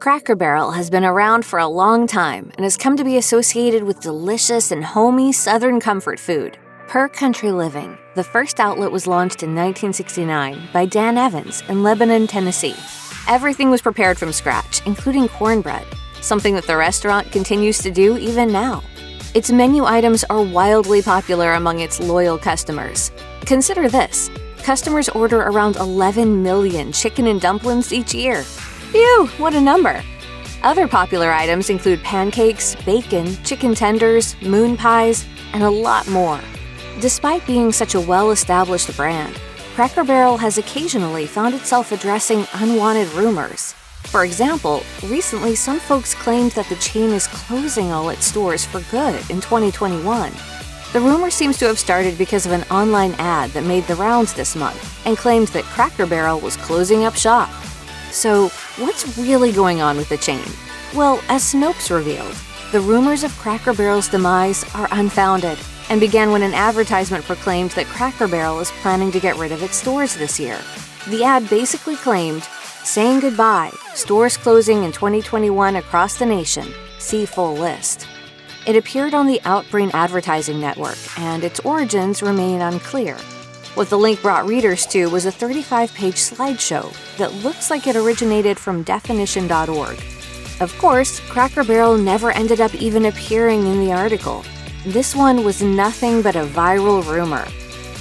Cracker Barrel has been around for a long time and has come to be associated with delicious and homey Southern comfort food. Per Country Living, the first outlet was launched in 1969 by Dan Evans in Lebanon, Tennessee. Everything was prepared from scratch, including cornbread, something that the restaurant continues to do even now. Its menu items are wildly popular among its loyal customers. Consider this: customers order around 11 million chicken and dumplings each year. Phew, what a number! Other popular items include pancakes, bacon, chicken tenders, moon pies, and a lot more. Despite being such a well-established brand, Cracker Barrel has occasionally found itself addressing unwanted rumors. For example, recently some folks claimed that the chain is closing all its stores for good in 2021. The rumor seems to have started because of an online ad that made the rounds this month and claimed that Cracker Barrel was closing up shop. So, what's really going on with the chain? Well, as Snopes revealed, the rumors of Cracker Barrel's demise are unfounded and began when an advertisement proclaimed that Cracker Barrel is planning to get rid of its stores this year. The ad basically claimed, "Saying goodbye, stores closing in 2021 across the nation, see full list." It appeared on the Outbrain advertising network, and its origins remain unclear. What the link brought readers to was a 35-page slideshow that looks like it originated from definition.org. Of course, Cracker Barrel never ended up even appearing in the article. This one was nothing but a viral rumor.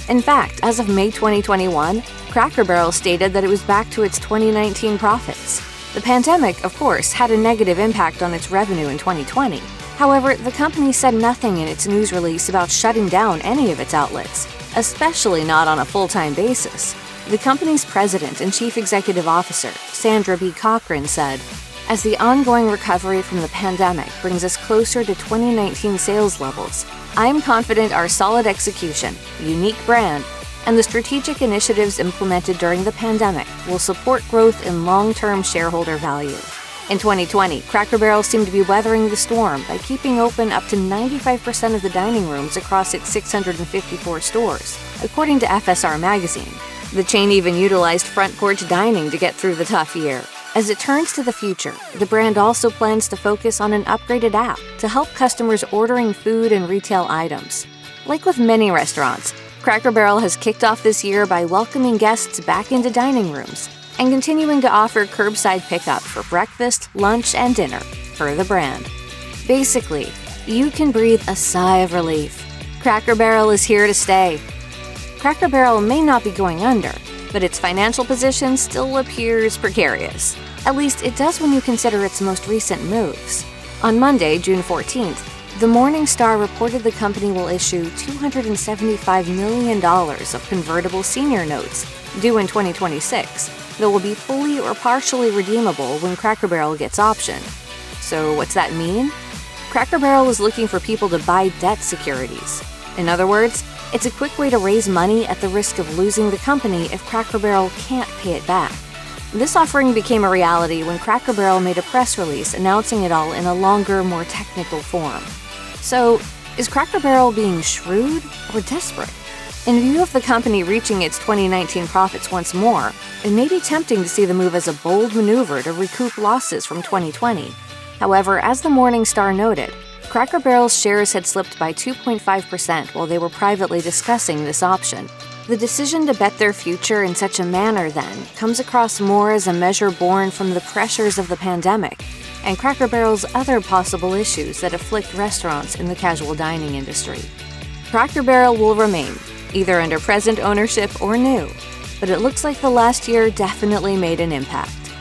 In fact, as of May 2021, Cracker Barrel stated that it was back to its 2019 profits. The pandemic, of course, had a negative impact on its revenue in 2020. However, the company said nothing in its news release about shutting down any of its outlets, especially not on a full-time basis. The company's president and chief executive officer, Sandra B. Cochran, said, "As the ongoing recovery from the pandemic brings us closer to 2019 sales levels, I am confident our solid execution, unique brand, and the strategic initiatives implemented during the pandemic will support growth in long-term shareholder value." In 2020, Cracker Barrel seemed to be weathering the storm by keeping open up to 95% of the dining rooms across its 654 stores, according to FSR Magazine. The chain even utilized front porch dining to get through the tough year. As it turns to the future, the brand also plans to focus on an upgraded app to help customers ordering food and retail items. Like with many restaurants, Cracker Barrel has kicked off this year by welcoming guests back into dining rooms and continuing to offer curbside pickup for breakfast, lunch, and dinner, per the brand. Basically, you can breathe a sigh of relief. Cracker Barrel is here to stay. Cracker Barrel may not be going under, but its financial position still appears precarious. At least it does when you consider its most recent moves. On Monday, June 14th, the Morning Star reported the company will issue $275 million of convertible senior notes due in 2026 that will be fully or partially redeemable when Cracker Barrel gets optioned. So what's that mean? Cracker Barrel is looking for people to buy debt securities. In other words, it's a quick way to raise money at the risk of losing the company if Cracker Barrel can't pay it back. This offering became a reality when Cracker Barrel made a press release announcing it all in a longer, more technical form. So, is Cracker Barrel being shrewd or desperate? In view of the company reaching its 2019 profits once more, it may be tempting to see the move as a bold maneuver to recoup losses from 2020. However, as the Morning Star noted, Cracker Barrel's shares had slipped by 2.5% while they were privately discussing this option. The decision to bet their future in such a manner, then, comes across more as a measure born from the pressures of the pandemic and Cracker Barrel's other possible issues that afflict restaurants in the casual dining industry. Cracker Barrel will remain, either under present ownership or new, but it looks like the last year definitely made an impact.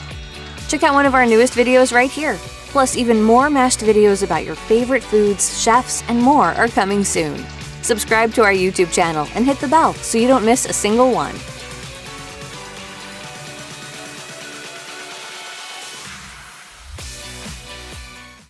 Check out one of our newest videos right here. Plus, even more mashed videos about your favorite foods, chefs, and more are coming soon. Subscribe to our YouTube channel and hit the bell so you don't miss a single one.